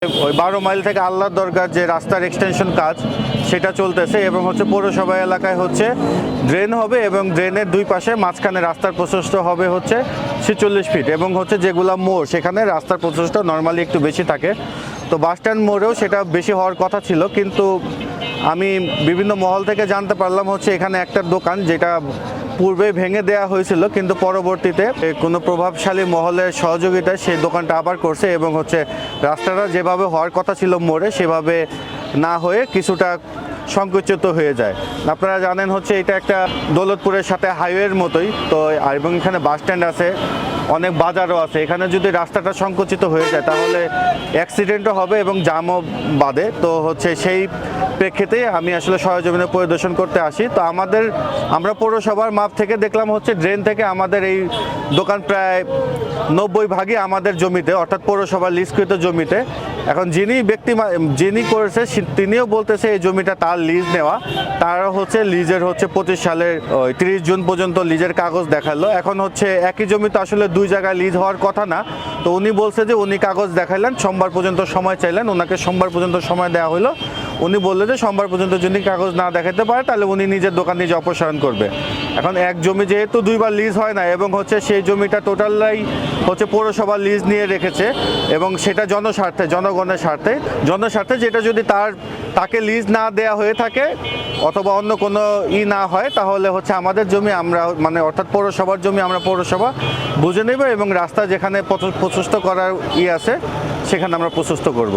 ওই 12 মাইল থেকে আল্লাহর দরগার যে রাস্তার এক্সটেনশন কাজ সেটা চলতেছে এবং হচ্ছে পৌরসভা এলাকায় হচ্ছে ড্রেন হবে এবং ড্রেনের দুই পাশে মাঝখানে রাস্তার প্রশস্ত হবে হচ্ছে 46 ফিট এবং হচ্ছে যেগুলো মোড় সেখানে রাস্তার প্রশস্ত নর্মালি একটু বেশি থাকে। তো বাস স্ট্যান্ড মোড়েও সেটা বেশি হওয়ার কথা ছিল, কিন্তু আমি বিভিন্ন মহল থেকে জানতে পারলাম হচ্ছে এখানে একটা দোকান যেটা পূর্বে ভেঙে দেওয়া হয়েছিল, কিন্তু পরবর্তীতে কোনো প্রভাবশালী মহলের সহযোগিতায় সেই দোকানটা আবার করছে এবং হচ্ছে রাস্তাটা যেভাবে হওয়ার কথা ছিল মোড়ে সেভাবে না হয়ে কিছুটা সংকুচিত হয়ে যায়। আপনারা জানেন হচ্ছে এটা একটা দৌলতপুরের সাথে হাইওয়ের মতোই তো, এবং এখানে বাস স্ট্যান্ড আছে, অনেক বাজারও আছে। এখানে যদি রাস্তাটা সংকুচিত হয়ে যায় তাহলে অ্যাক্সিডেন্টও হবে এবং জামও বাঁধে। তো হচ্ছে সেই প্রেক্ষিতে আমি আসলে সরেজমিনে পরিদর্শন করতে আসি। তো আমরা পৌরসভার মাপ থেকে দেখলাম হচ্ছে ড্রেন থেকে আমাদের এই দোকান প্রায় 90 ভাগই আমাদের জমিতে, অর্থাৎ পৌরসভার লিজকৃত জমিতে। এখন যিনি করেছে তিনিও বলতেছে এই জমিটা তার লিজ নেওয়া, তার হচ্ছে লিজের হচ্ছে 25 সালের 30 জুন পর্যন্ত লিজের কাগজ দেখালো। এখন হচ্ছে একই জমি তো আসলে দুই জায়গায় লিজ হওয়ার কথা না। তো উনি বলছে যে উনি কাগজ দেখাইলেন, সোমবার পর্যন্ত সময় চাইলেন, ওনাকে সোমবার পর্যন্ত সময় দেওয়া হলো। উনি বললেন যে সোমবার পর্যন্ত যদি কাগজ না দেখাতে পারে তাহলে উনি নিজের দোকান নিজে অপসারণ করবে। এখন এক জমি যেহেতু দুইবার লিজ হয় না এবং হচ্ছে সেই জমিটা টোটালাই হচ্ছে পৌরসভা লিজ নিয়ে রেখেছে এবং সেটা জনগণের স্বার্থে যেটা যদি তাকে লিজ না দেয়া হয়ে থাকে অথবা অন্য কোনো না হয় তাহলে হচ্ছে আমাদের জমি আমরা অর্থাৎ পৌরসভার জমি আমরা পৌরসভা বুঝে নেব এবং রাস্তা যেখানে প্রশস্ত করার আছে সেখানে আমরা প্রশস্ত করব।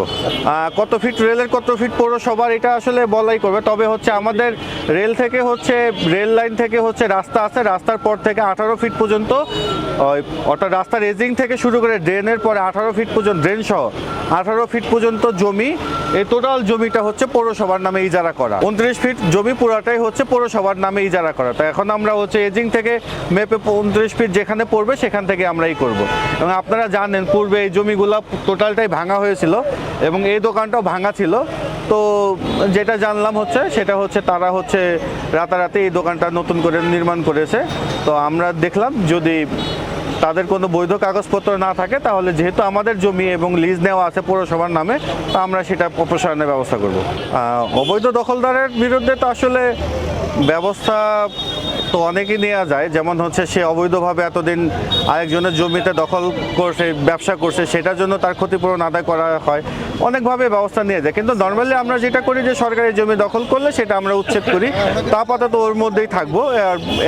কত ফিট রেলের, কত ফিট পৌরসভার এটা আসলে বলাই করবে। তবে হচ্ছে আমাদের রেল লাইন থেকে হচ্ছে রাস্তা আছে, রাস্তার পর থেকে 18 ফিট পর্যন্ত, অর্থাৎ রাস্তার রেজিং থেকে শুরু করে ড্রেনের পরে 18 ফিট পর্যন্ত, ড্রেন সহ 18 ফিট পর্যন্ত জমি, এই টোটাল জমিটা হচ্ছে পৌরসভার নামে ইজারা করা। 29 ফিট জমি পুরাটাই হচ্ছে পৌরসভার নামে ইজারা করা। তো এখন আমরা হচ্ছে এজিং থেকে মেপে 29 ফিট যেখানে পড়বে সেখান থেকে আমরাই করব। এবং আপনারা জানেন পূর্বে এই জমিগুলো টোটালটাই ভাঙা হয়েছিল এবং এই দোকানটাও ভাঙা ছিল। তো যেটা জানলাম সেটা হচ্ছে তারা হচ্ছে রাতারাতি এই দোকানটা নতুন করে নির্মাণ করেছে। তো আমরা দেখলাম যদি তাদের কোনো বৈধ কাগজপত্র না থাকে তাহলে যেহেতু আমাদের জমি এবং লিজ নেওয়া আছে পৌরসভার নামে, তো আমরা সেটা অপসারণের ব্যবস্থা করব। অবৈধ দখলদারের বিরুদ্ধে তো আসলে ব্যবস্থা তো অনেকই নেওয়া যায়, যেমন হচ্ছে সে অবৈধভাবে এতদিন আরেকজনের জমিতে দখল করছে, ব্যবসা করছে, সেটার জন্য তার ক্ষতিপূরণ আদায় করা হয়, অনেকভাবে ব্যবস্থা নিয়ে যায়। কিন্তু নর্মালি আমরা যেটা করি যে সরকারি জমি দখল করলে সেটা আমরা উচ্ছেদ করি, তা আপাতত ওর মধ্যেই থাকবো,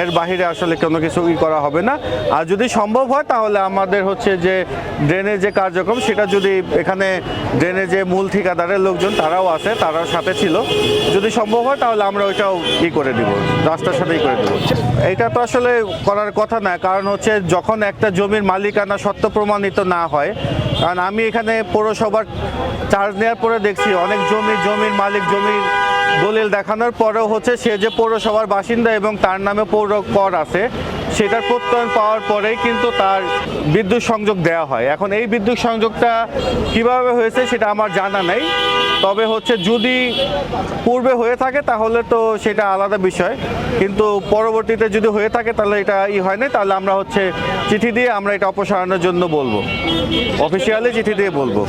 এর বাহিরে আসলে কোনো কিছু করা হবে না। আর যদি সম্ভব হয় তাহলে আমাদের হচ্ছে যে ড্রেনের যে কার্যক্রম সেটা যদি এখানে ড্রেনের যে মূল ঠিকাদারের লোকজন তারাও আছে, তারাও সাথে ছিল, যদি সম্ভব হয় তাহলে আমরা ওইটাও করে দিব, রাস্তার সাথেই করে দেবো। এটা তো আসলে করার কথা না, কারণ হচ্ছে যখন একটা জমির মালিকানা সত্য প্রমাণিত না হয়, কারণ আমি এখানে পৌরসভার চার্জ নেওয়ার পরে দেখছি অনেক জমির মালিক জমির দলিল দেখানোর পরেও হচ্ছে সে যে পৌরসভার বাসিন্দা এবং তার নামে পৌর কর আছে সেটার প্রত্যয়ন পাওয়ার পরেই কিন্তু তার বিদ্যুৎ সংযোগ দেওয়া হয়। এখন এই বিদ্যুৎ সংযোগটা কিভাবে হয়েছে সেটা আমার জানা নেই, তবে হচ্ছে যদি পূর্বে হয়ে থাকে তাহলে তো সেটা আলাদা বিষয়, কিন্তু পরবর্তীতে যদি হয়ে থাকে তাহলে এটা হয় না, তাহলে আমরা হচ্ছে চিঠি দিয়ে আমরা এটা অপসারণের জন্য বলবো, অফিসিয়ালি চিঠি দিয়ে বলবো।